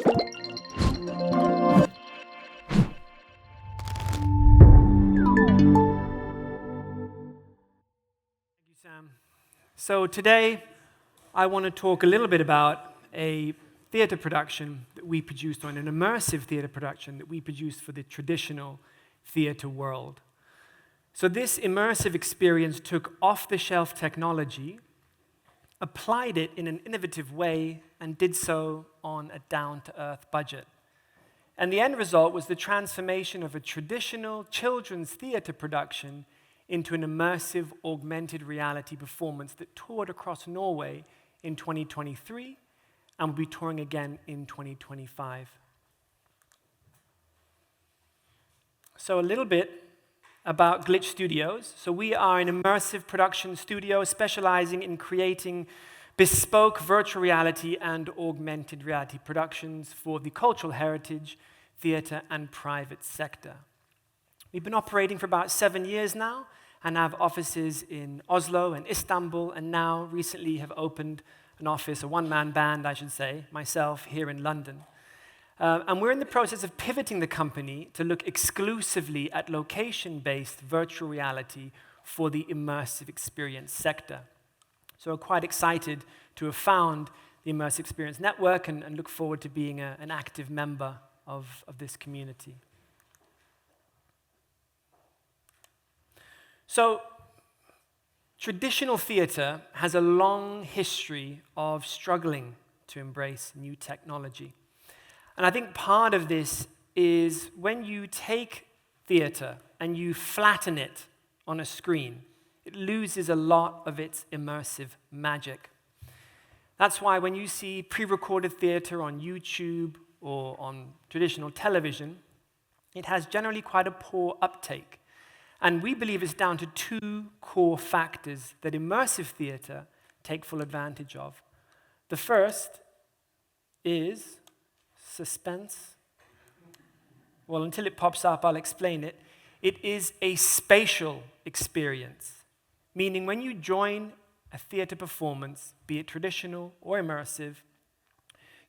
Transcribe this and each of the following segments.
Sam. So today, I want to talk a little bit about a theater production that we produced, an immersive theater production that we produced for the traditional theater world. So this immersive experience took off-the-shelf technology, applied it in an innovative way, and did so on a down-to-earth budget. And the end result was the transformation of a traditional children's theater production into an immersive augmented reality performance that toured across Norway in 2023 and will be touring again in 2025. So a little bit about Glitch Studios. So we are an immersive production studio specializing in creating bespoke virtual reality and augmented reality productions for the cultural heritage, theater, and private sector. We've been operating for about 7 years now and have offices in Oslo and Istanbul, and now recently have opened an office, a one-man band, I should say, myself, here in London. And we're in the process of pivoting the company to look exclusively at location-based virtual reality for the immersive experience sector. So we're quite excited to have found the Immersive Experience Network and look forward to being an active member of this community. So traditional theater has a long history of struggling to embrace new technology. And I think part of this is when you take theater and you flatten it on a screen, it loses a lot of its immersive magic. That's why when you see pre-recorded theater on YouTube or on traditional television, it has generally quite a poor uptake. And we believe it's down to two core factors that immersive theater take full advantage of. The first is suspense. Well, until it pops up, I'll explain it. It is a spatial experience, meaning when you join a theater performance, be it traditional or immersive,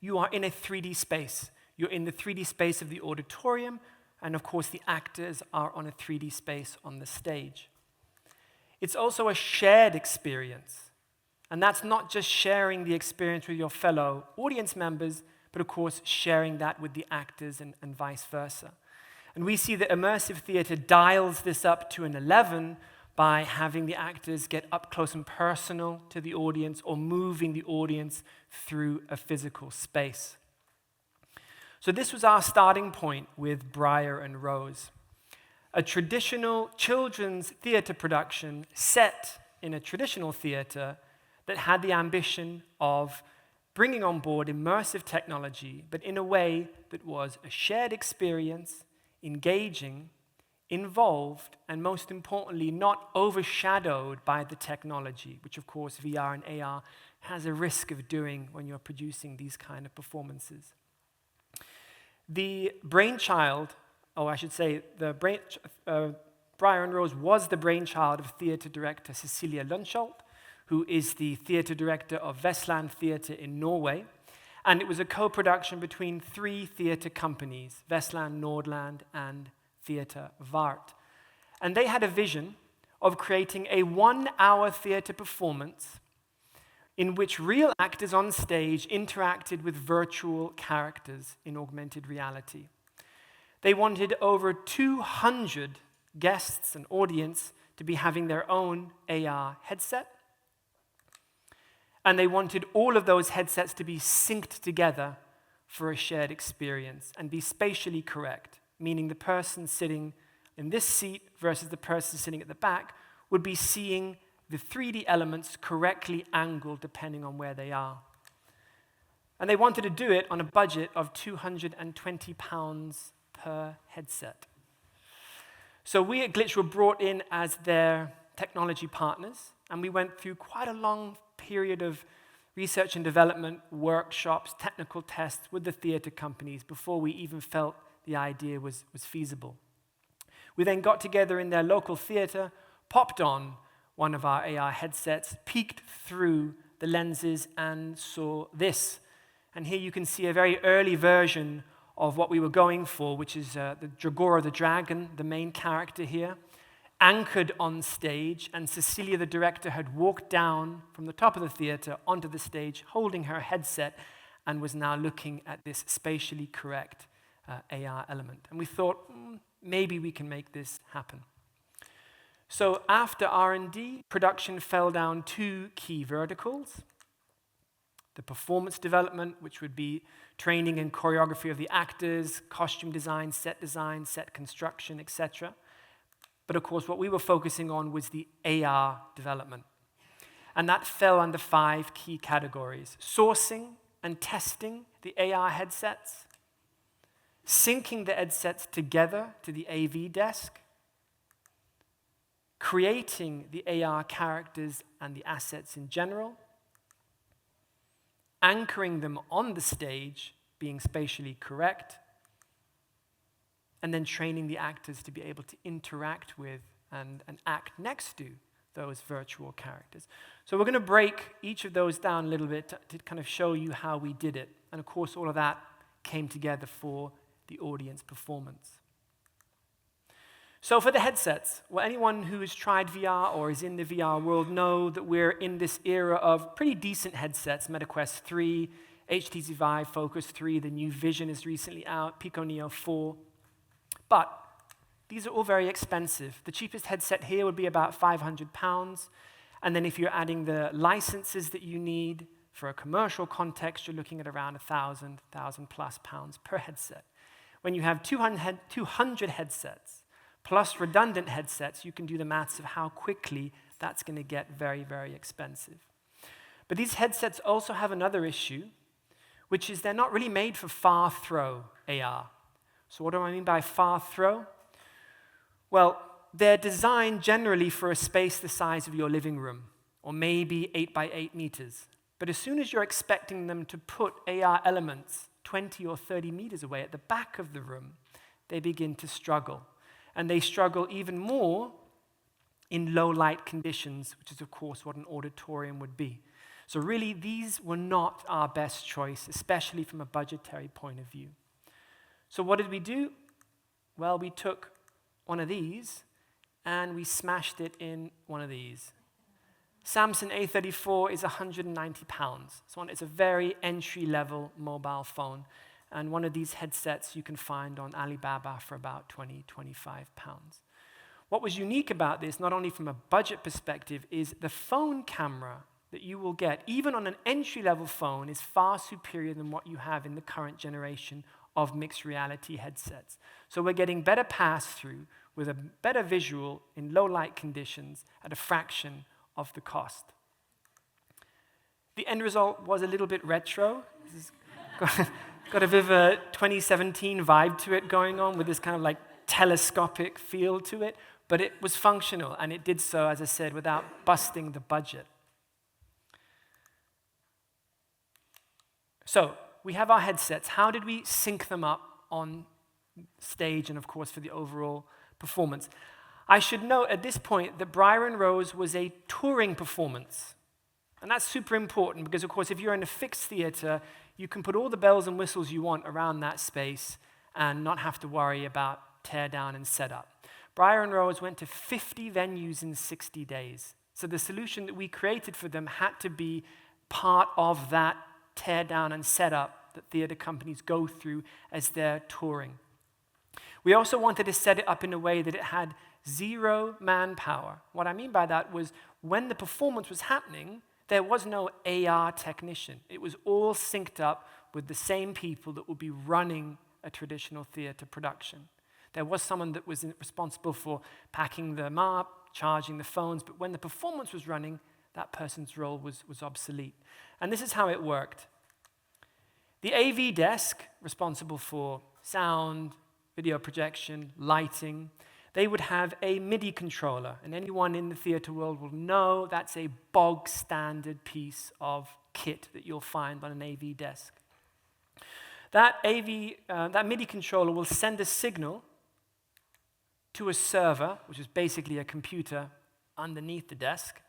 you are in a 3D space. You're in the 3D space of the auditorium, and of course the actors are on a 3D space on the stage. It's also a shared experience, and that's not just sharing the experience with your fellow audience members, but of course sharing that with the actors and vice versa. And we see that immersive theater dials this up to an 11 by having the actors get up close and personal to the audience or moving the audience through a physical space. So this was our starting point with Briar and Rose, a traditional children's theater production set in a traditional theater that had the ambition of bringing on board immersive technology, but in a way that was a shared experience, engaging, involved, and most importantly, not overshadowed by the technology, which of course VR and AR has a risk of doing when you're producing these kind of performances. The brainchild, or I should say, Briar and Rose was the brainchild of theater director Cecilia Lundsholt, who is the theater director of Vestland Theater in Norway. And it was a co-production between 3 theater companies, Vestland, Nordland, and Theater Vart. And they had a vision of creating a 1-hour theater performance in which real actors on stage interacted with virtual characters in augmented reality. They wanted over 200 guests and audience to be having their own AR headset. And they wanted all of those headsets to be synced together for a shared experience and be spatially correct, meaning the person sitting in this seat versus the person sitting at the back would be seeing the 3D elements correctly angled depending on where they are. And they wanted to do it on a budget of £220 per headset. So we at Glitch were brought in as their technology partners, and we went through quite a long period of research and development, workshops, technical tests with the theater companies before we even felt the idea was feasible. We then got together in their local theater, popped on one of our AR headsets, peeked through the lenses and saw this. And here you can see a very early version of what we were going for, which is the Dragora the dragon, the main character here, anchored on stage, and Cecilia, the director, had walked down from the top of the theater onto the stage, holding her headset, and was now looking at this spatially correct AR element. And we thought, maybe we can make this happen. So after R&D, production fell down 2 key verticals. The performance development, which would be training and choreography of the actors, costume design, set construction, etc. But of course, what we were focusing on was the AR development. And that fell under 5 key categories: sourcing and testing the AR headsets, syncing the headsets together to the AV desk, creating the AR characters and the assets in general, anchoring them on the stage, being spatially correct, and then training the actors to be able to interact with and act next to those virtual characters. So we're going to break each of those down a little bit to kind of show you how we did it. And of course, all of that came together for the audience performance. So for the headsets, well, anyone who has tried VR or is in the VR world know that we're in this era of pretty decent headsets: MetaQuest 3, HTC Vive Focus 3, the new Vision is recently out, Pico Neo 4. But these are all very expensive. The cheapest headset here would be about £500. And then if you're adding the licenses that you need for a commercial context, you're looking at around £1,000 per headset. When you have 200 headsets, plus redundant headsets, you can do the maths of how quickly that's going to get very, very expensive. But these headsets also have another issue, which is they're not really made for far throw AR. So what do I mean by far throw? Well, they're designed generally for a space the size of your living room, or maybe 8 by 8 meters. But as soon as you're expecting them to put AR elements 20 or 30 meters away at the back of the room, they begin to struggle. And they struggle even more in low light conditions, which is, of course, what an auditorium would be. So really, these were not our best choice, especially from a budgetary point of view. So what did we do? Well, we took one of these and we smashed it in one of these. Samsung A34 is £190. So it's a very entry-level mobile phone. And one of these headsets you can find on Alibaba for about £20, £25. What was unique about this, not only from a budget perspective, is the phone camera that you will get, even on an entry-level phone, is far superior than what you have in the current generation of mixed reality headsets. So we're getting better pass-through with a better visual in low-light conditions at a fraction of the cost. The end result was a little bit retro. This is got a bit of a 2017 vibe to it going on with this kind of like telescopic feel to it, but it was functional, and it did so, as I said, without busting the budget. So we have our headsets. How did we sync them up on stage and, of course, for the overall performance? I should note at this point that Byron Rose was a touring performance. And that's super important because, of course, if you're in a fixed theater, you can put all the bells and whistles you want around that space and not have to worry about tear down and setup. Byron Rose went to 50 venues in 60 days. So the solution that we created for them had to be part of that tear down and setup that theater companies go through as they're touring. We also wanted to set it up in a way that it had 0 manpower. What I mean by that was when the performance was happening, there was no AR technician. It was all synced up with the same people that would be running a traditional theater production. There was someone that was responsible for packing them up, charging the phones, but when the performance was running, that person's role was obsolete. And this is how it worked. The AV desk, responsible for sound, video projection, lighting, they would have a MIDI controller, and anyone in the theater world will know that's a bog standard piece of kit that you'll find on an AV desk. That MIDI controller will send a signal to a server, which is basically a computer underneath the desk,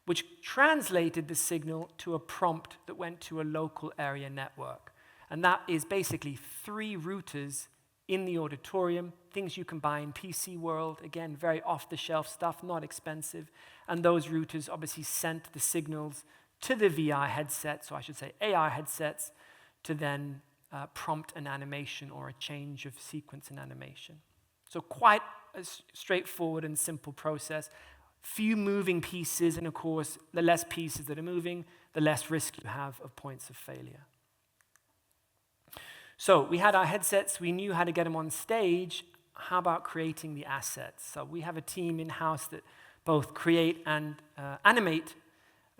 which translated the signal to a prompt that went to a local area network. And that is basically 3 routers in the auditorium, things you can buy in PC World, again, very off-the-shelf stuff, not expensive. And those routers obviously sent the signals to the VR headsets, or I should say AR headsets, to then prompt an animation or a change of sequence in animation. So quite a straightforward and simple process. Few moving pieces, and of course, the less pieces that are moving, the less risk you have of points of failure. So we had our headsets, we knew how to get them on stage. How about creating the assets? So we have a team in-house that both create and animate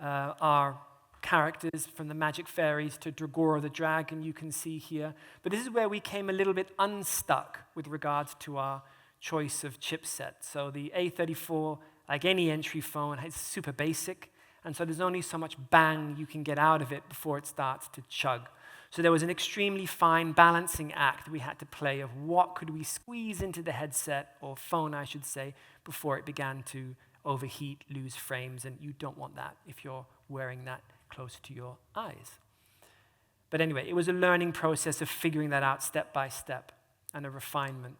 our characters, from the magic fairies to Dragora the dragon, you can see here. But this is where we came a little bit unstuck with regards to our choice of chipset. So the A34, like any entry phone, is super basic, and so there's only so much bang you can get out of it before it starts to chug. So there was an extremely fine balancing act we had to play of what could we squeeze into the headset, or phone I should say, before it began to overheat, lose frames, and you don't want that if you're wearing that close to your eyes. But anyway, it was a learning process of figuring that out step by step, and a refinement.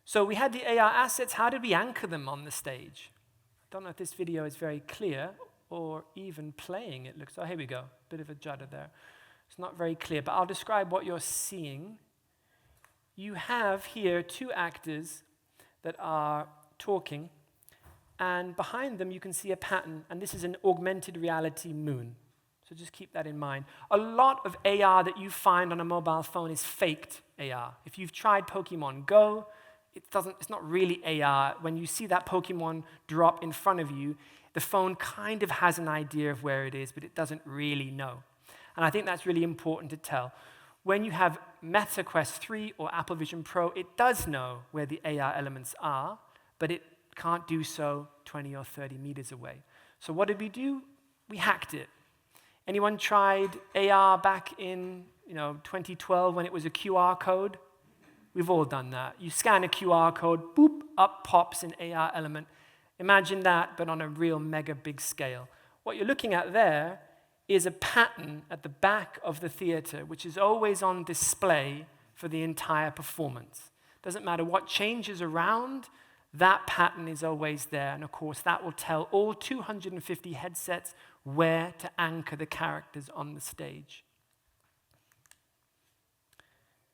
So we had the AR assets. How did we anchor them on the stage? I don't know if this video is very clear, or even playing, it looks, oh, here we go, bit of a judder there. It's not very clear, but I'll describe what you're seeing. You have here 2 actors that are talking, and behind them you can see a pattern, and this is an augmented reality moon. So just keep that in mind. A lot of AR that you find on a mobile phone is faked AR. If you've tried Pokemon Go, it's not really AR. When you see that Pokemon drop in front of you, the phone kind of has an idea of where it is, but it doesn't really know. And I think that's really important to tell. When you have Meta Quest 3 or Apple Vision Pro, it does know where the AR elements are, but it can't do so 20 or 30 meters away. So what did we do? We hacked it. Anyone tried AR back in 2012 when it was a QR code? We've all done that. You scan a QR code, boop, up pops an AR element. Imagine that, but on a real mega big scale. What you're looking at there is a pattern at the back of the theater, which is always on display for the entire performance. Doesn't matter what changes around, that pattern is always there. And of course, that will tell all 250 headsets where to anchor the characters on the stage.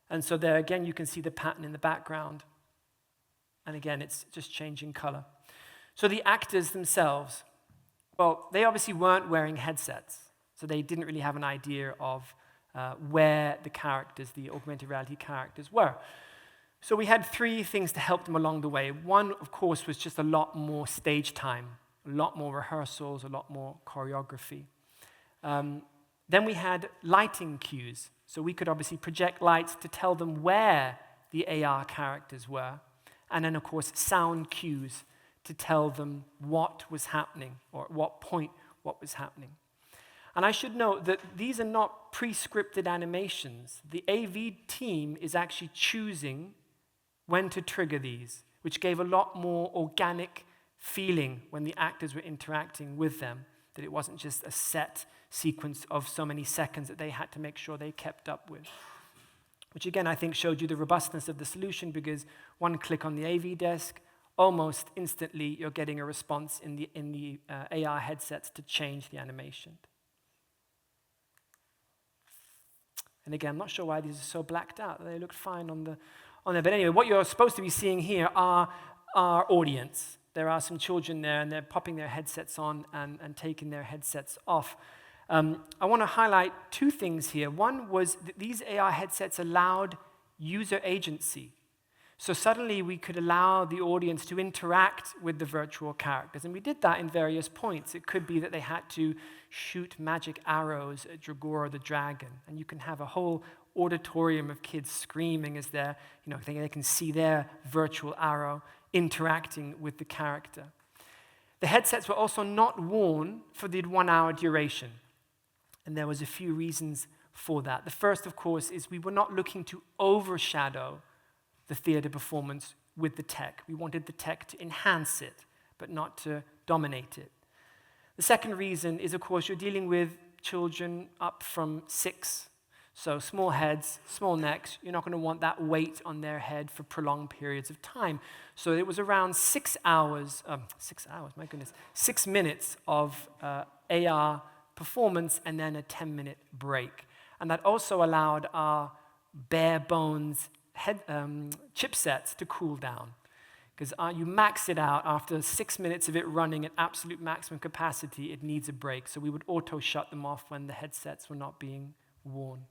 And so there again, you can see the pattern in the background. And again, it's just changing color. So the actors themselves, well, they obviously weren't wearing headsets. So they didn't really have an idea of where the characters, the augmented reality characters, were. So we had 3 things to help them along the way. One, of course, was just a lot more stage time, a lot more rehearsals, a lot more choreography. Then we had lighting cues. So we could obviously project lights to tell them where the AR characters were. And then, of course, sound cues to tell them what was happening, or at what point what was happening. And I should note that these are not pre-scripted animations. The AV team is actually choosing when to trigger these, which gave a lot more organic feeling when the actors were interacting with them, that it wasn't just a set sequence of so many seconds that they had to make sure they kept up with. Which again, I think showed you the robustness of the solution, because one click on the AV desk, almost instantly you're getting a response in the AR headsets to change the animation. And again, I'm not sure why these are so blacked out. They look fine on there. But anyway, what you're supposed to be seeing here are our audience. There are some children there, and they're popping their headsets on and taking their headsets off. I want to highlight 2 things here. One was that these AR headsets allowed user agency. So suddenly we could allow the audience to interact with the virtual characters. And we did that in various points. It could be that they had to shoot magic arrows at Dragora the dragon. And you can have a whole auditorium of kids screaming as they can see their virtual arrow interacting with the character. The headsets were also not worn for the 1-hour duration. And there was a few reasons for that. The first, of course, is we were not looking to overshadow the theater performance with the tech. We wanted the tech to enhance it, but not to dominate it. The second reason is, of course, you're dealing with children up from 6. So small heads, small necks, you're not going to want that weight on their head for prolonged periods of time. So it was around 6 hours, 6 hours, my goodness, 6 minutes of AR performance and then a 10-minute break. And that also allowed our bare bones chipsets to cool down. Because you max it out, after 6 minutes of it running at absolute maximum capacity, it needs a break. So we would auto shut them off when the headsets were not being worn.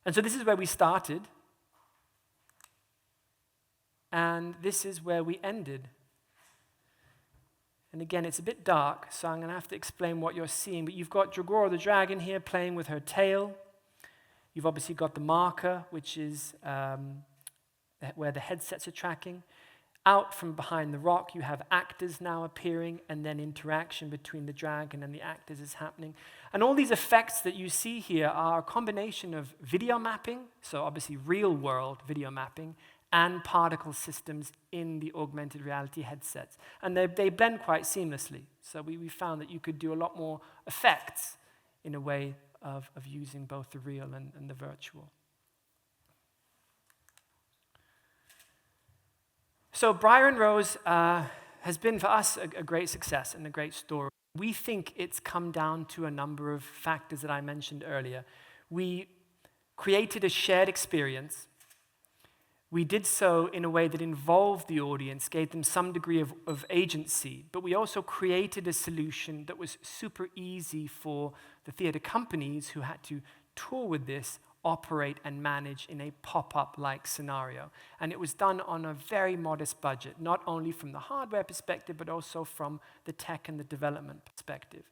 And so this is where we started. And this is where we ended. And again, it's a bit dark, so I'm going to have to explain what you're seeing. But you've got Dragora the dragon here playing with her tail. You've obviously got the marker, which is where the headsets are tracking. Out from behind the rock, you have actors now appearing, and then interaction between the dragon and the actors is happening. And all these effects that you see here are a combination of video mapping, so obviously real-world video mapping, and particle systems in the augmented reality headsets. And they blend quite seamlessly. So we found that you could do a lot more effects in a way of using both the real and the virtual. So Briar and Rose has been for us a great success and a great story. We think it's come down to a number of factors that I mentioned earlier. We created a shared experience. We did so in a way that involved the audience, gave them some degree of agency, but we also created a solution that was super easy for the theater companies who had to tour with this, operate and manage in a pop-up-like scenario. And it was done on a very modest budget, not only from the hardware perspective, but also from the tech and the development perspective.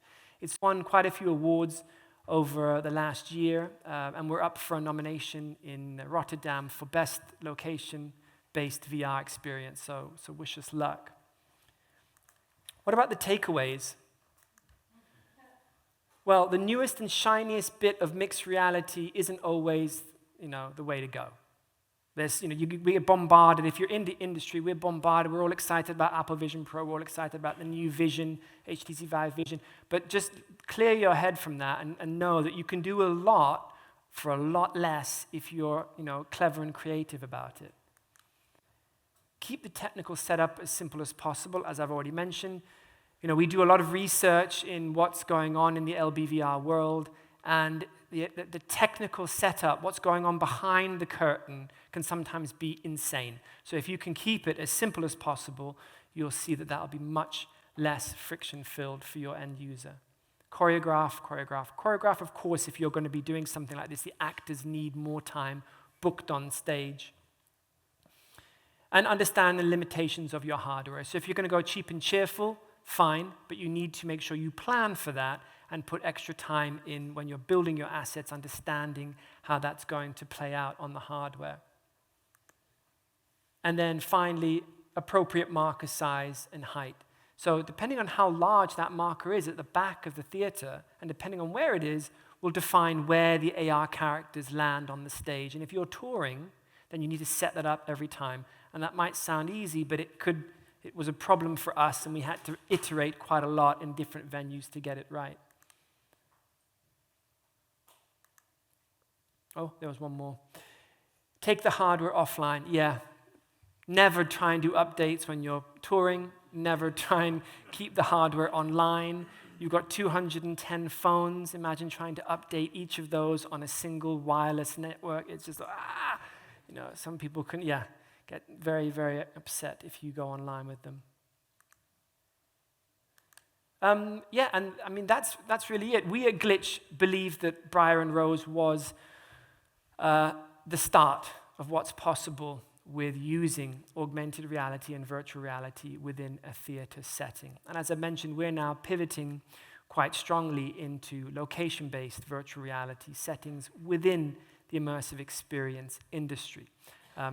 It's won quite a few awards over the last year, and we're up for a nomination in Rotterdam for Best Location-Based VR Experience, so wish us luck. What about the takeaways? Well, the newest and shiniest bit of mixed reality isn't always, the way to go. We get bombarded. If you're in the industry, we're bombarded. We're all excited about Apple Vision Pro. We're all excited about the new Vision, HTC Vive Vision. But just clear your head from that and know that you can do a lot for a lot less if you're, clever and creative about it. Keep the technical setup as simple as possible, as I've already mentioned. We do a lot of research in what's going on in the LBVR world, and the technical setup, what's going on behind the curtain, can sometimes be insane. So if you can keep it as simple as possible, you'll see that that'll be much less friction-filled for your end user. Choreograph. Of course, if you're going to be doing something like this, the actors need more time booked on stage. And understand the limitations of your hardware. So if you're going to go cheap and cheerful, fine, but you need to make sure you plan for that and put extra time in when you're building your assets, understanding how that's going to play out on the hardware. And then finally, appropriate marker size and height. So depending on how large that marker is at the back of the theater, and depending on where it is, will define where the AR characters land on the stage. And if you're touring, then you need to set that up every time. And that might sound easy, but it was a problem for us, and we had to iterate quite a lot in different venues to get it right. Oh, there was one more. Take the hardware offline. Yeah. Never try and do updates when you're touring. Never try and keep the hardware online. You've got 210 phones. Imagine trying to update each of those on a single wireless network. It's just, some people can, get very, very upset if you go online with them. And I mean, that's really it. We at Glitch believe that Briar and Rose was the start of what's possible with using augmented reality and virtual reality within a theater setting. And as I mentioned, we're now pivoting quite strongly into location-based virtual reality settings within the immersive experience industry.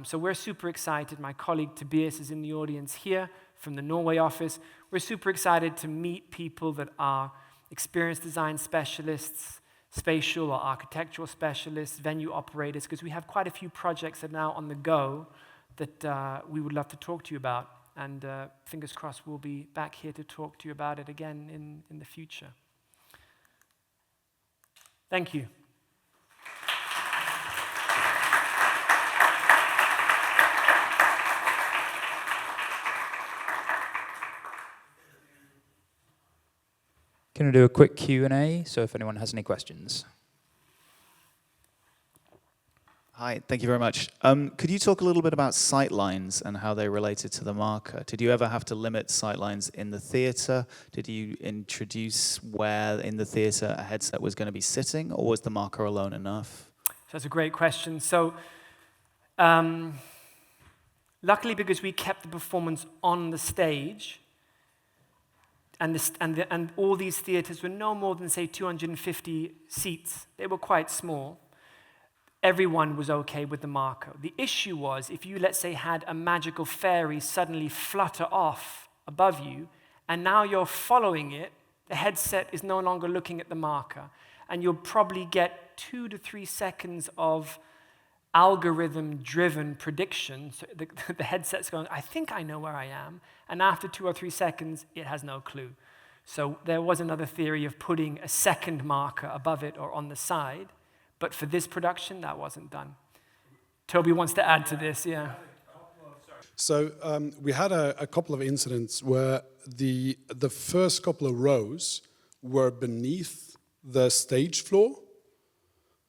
So we're super excited. My colleague Tobias is in the audience here from the Norway office. We're super excited to meet people that are experience design specialists, spatial or architectural specialists, venue operators, because we have quite a few projects that are now on the go that we would love to talk to you about. And fingers crossed, we'll be back here to talk to you about it again in the future. Thank you. Can we do a quick Q&A, so if anyone has any questions? Hi, thank you very much. Could you talk a little bit about sightlines and how they related to the marker? Did you ever have to limit sightlines in the theatre? Did you introduce where in the theatre a headset was going to be sitting, or was the marker alone enough? So that's a great question. So luckily, because we kept the performance on the stage, and all these theatres were no more than, say, 250 seats. They were quite small. Everyone was okay with the marker. The issue was if you, let's say, had a magical fairy suddenly flutter off above you, and now you're following it, the headset is no longer looking at the marker, and you'll probably get 2 to 3 seconds of algorithm-driven prediction. So the headset's going, I think I know where I am, and after 2 or 3 seconds, it has no clue. So there was another theory of putting a second marker above it or on the side, but for this production, that wasn't done. Toby wants to add to this, yeah. So we had a couple of incidents where the first couple of rows were beneath the stage floor,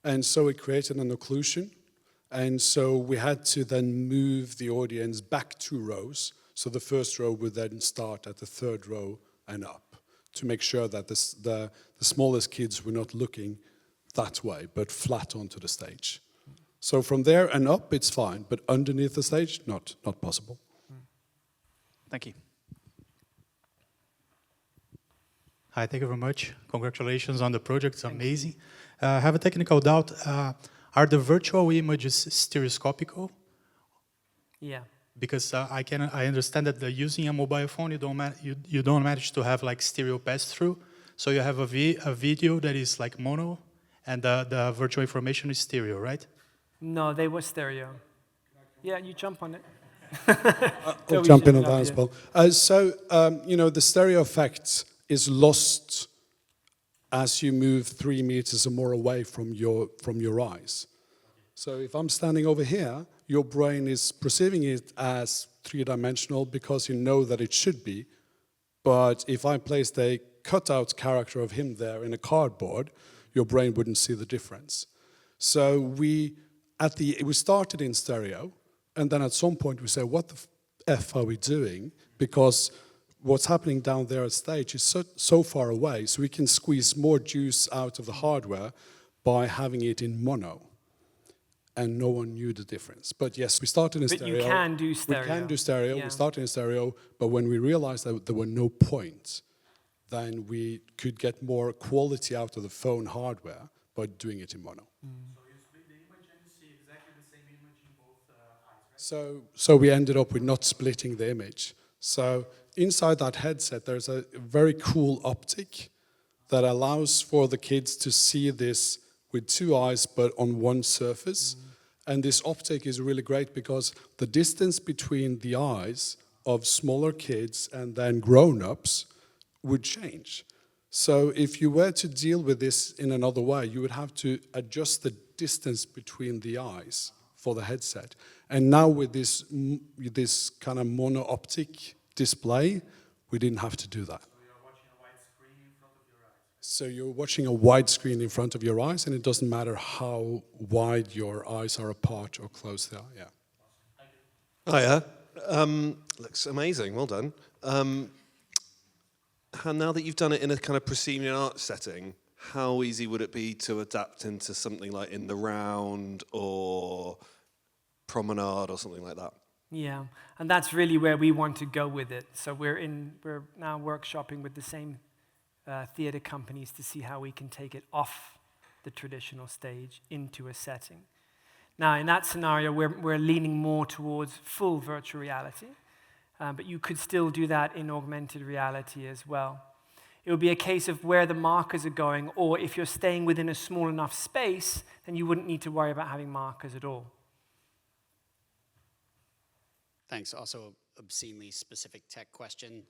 and so it created an occlusion. And so we had to then move the audience back 2 rows. So the first row would then start at the 3rd row and up to make sure that the smallest kids were not looking that way, but flat onto the stage. So from there and up, it's fine, but underneath the stage, not possible. Thank you. Hi, thank you very much. Congratulations on the project, it's amazing. I have a technical doubt. Are the virtual images stereoscopical? Yeah. Because I understand that using a mobile phone, you don't manage to have like stereo pass-through. So you have a video that is like mono, and the virtual information is stereo, right? No, they were stereo. Yeah, you jump on it. I'll jump in on that as well. The stereo effect is lost as you move 3 meters or more away from your eyes. So if I'm standing over here, your brain is perceiving it as 3-dimensional because you know that it should be. But if I placed a cutout character of him there in a cardboard, your brain wouldn't see the difference. So we started in stereo, and then at some point we said, what the F are we doing? Because what's happening down there at stage is so far away, so we can squeeze more juice out of the hardware by having it in mono. And no one knew the difference. But yes, we started in stereo. But you can do stereo. We can do stereo. Yeah. We started in stereo, but when we realized that there were no points, then we could get more quality out of the phone hardware by doing it in mono. So you split the image and you see exactly the same image in both eyes, right? So we ended up with not splitting the image. So inside that headset, there's a very cool optic that allows for the kids to see this with 2 eyes, but on one surface. And this optic is really great because the distance between the eyes of smaller kids and then grown-ups would change. So if you were to deal with this in another way, you would have to adjust the distance between the eyes for the headset. And now with this kind of mono-optic display, we didn't have to do that. So you're watching a wide screen in front of your eyes, and it doesn't matter how wide your eyes are apart or close they are. Yeah. Hiya. Looks amazing. Well done. Now that you've done it in a kind of proscenium art setting, how easy would it be to adapt into something like In the Round or Promenade or something like that? Yeah, and that's really where we want to go with it. So we're now workshopping with the same theater companies to see how we can take it off the traditional stage into a setting. Now, in that scenario, we're leaning more towards full virtual reality, but you could still do that in augmented reality as well. It would be a case of where the markers are going, or if you're staying within a small enough space, then you wouldn't need to worry about having markers at all. Thanks. Also, obscenely specific tech question.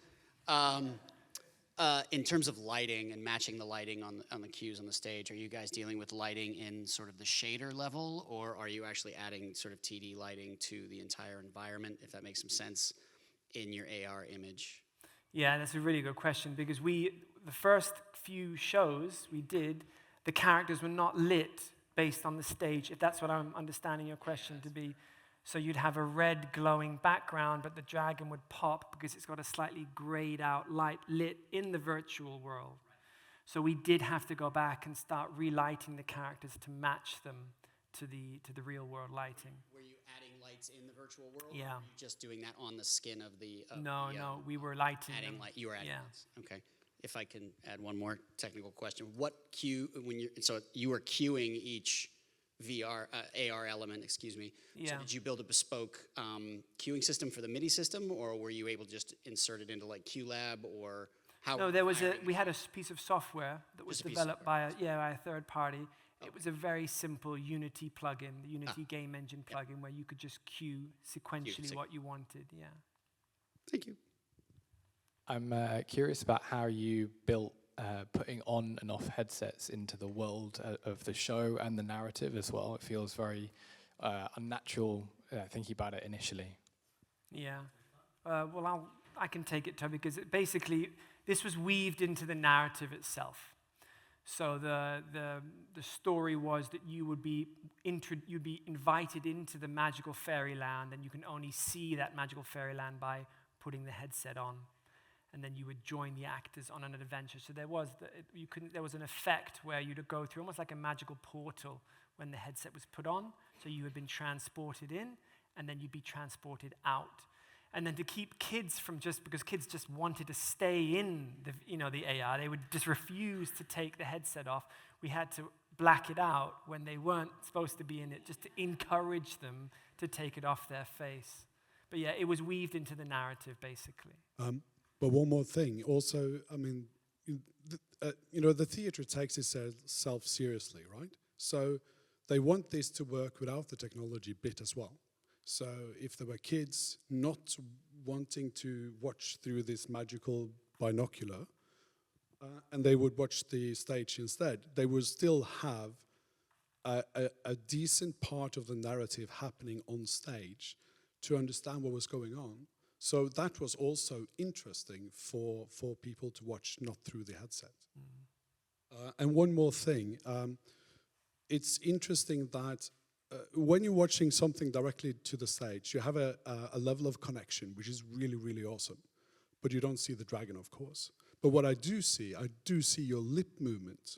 In terms of lighting and matching the lighting on the cues on the stage, are you guys dealing with lighting in sort of the shader level, or are you actually adding sort of TD lighting to the entire environment, if that makes some sense, in your AR image? Yeah, that's a really good question, because the first few shows we did, the characters were not lit based on the stage, if that's what I'm understanding your question to be. So you'd have a red glowing background, but the dragon would pop because it's got a slightly grayed out light lit in the virtual world. So we did have to go back and start relighting the characters to match them to the real world lighting. Were you adding lights in the virtual world? Yeah. Or were you just doing that on the skin of the? No, we were lighting adding them. light. You were adding Yeah. lights. Okay. If I can add one more technical question, what cue so you were cueing each AR element, excuse me. Yeah. So did you build a bespoke queuing system for the MIDI system, or were you able to just insert it into like QLab, or how? No, we had a piece of software that was developed by a third party. It was a very simple Unity plugin, the Unity game engine plugin, where you could just cue sequentially what you wanted. Yeah. Thank you. I'm curious about how you built putting on and off headsets into the world of the show and the narrative as well. It feels very unnatural thinking about it initially. Yeah. Well, I can take it, Toby, because basically this was weaved into the narrative itself. So the story was that you'd be invited into the magical fairyland, and you can only see that magical fairyland by putting the headset on. And then you would join the actors on an adventure. So there was an effect where you'd go through almost like a magical portal when the headset was put on. So you had been transported in, and then you'd be transported out. And then to keep kids from because kids just wanted to stay in the AR, they would just refuse to take the headset off. We had to black it out when they weren't supposed to be in it, just to encourage them to take it off their face. But yeah, it was weaved into the narrative, basically. But one more thing, also, I mean, the theatre takes itself seriously, right? So they want this to work without the technology bit as well. So if there were kids not wanting to watch through this magical binocular, and they would watch the stage instead, they would still have a decent part of the narrative happening on stage to understand what was going on. So that was also interesting for people to watch, not through the headset. And one more thing, it's interesting that when you're watching something directly to the stage, you have a level of connection, which is really, really awesome. But you don't see the dragon, of course. But what I do see your lip movement.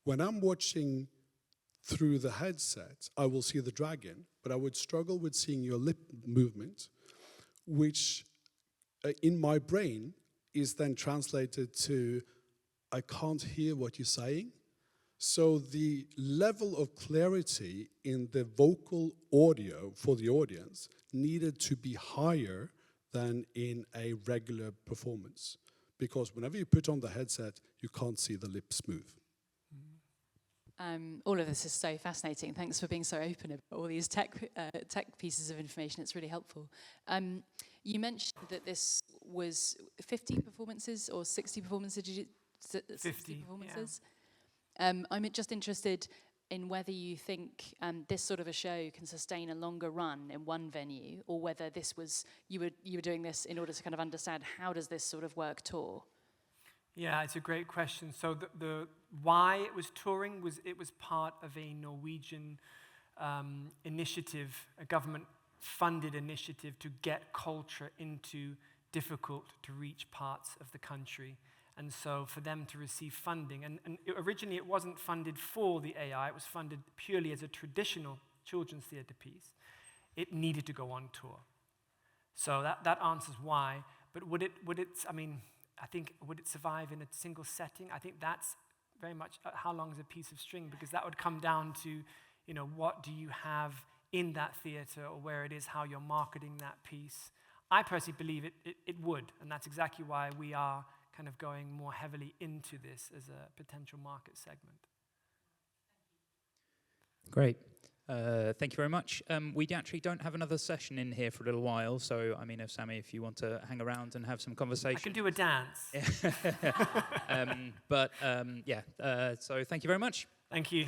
When I'm watching through the headset, I will see the dragon, but I would struggle with seeing your lip movement, which in my brain is then translated to, I can't hear what you're saying. So the level of clarity in the vocal audio for the audience needed to be higher than in a regular performance. Because whenever you put on the headset, you can't see the lips move. All of this is so fascinating. Thanks for being so open about all these tech pieces of information. It's really helpful. You mentioned that this was 50 performances or 60 performances? 50 performances. Yeah. I'm just interested in whether you think this sort of a show can sustain a longer run in one venue, or whether this was you were doing this in order to kind of understand how does this sort of work tour. Yeah, it's a great question. So the why it was touring was it was part of a Norwegian initiative, a government-funded initiative to get culture into difficult-to-reach parts of the country. And so for them to receive funding, and originally it wasn't funded for the AI, it was funded purely as a traditional children's theatre piece. It needed to go on tour. So that answers why. But would it? I mean, I think, would it survive in a single setting? I think that's very much how long is a piece of string, because that would come down to, what do you have in that theatre, or where it is, how you're marketing that piece. I personally believe it would, and that's exactly why we are kind of going more heavily into this as a potential market segment. Great. Thank you very much. We actually don't have another session in here for a little while, so I mean, if Sami, if you want to hang around and have some conversation. I can do a dance. So thank you very much. Thank you.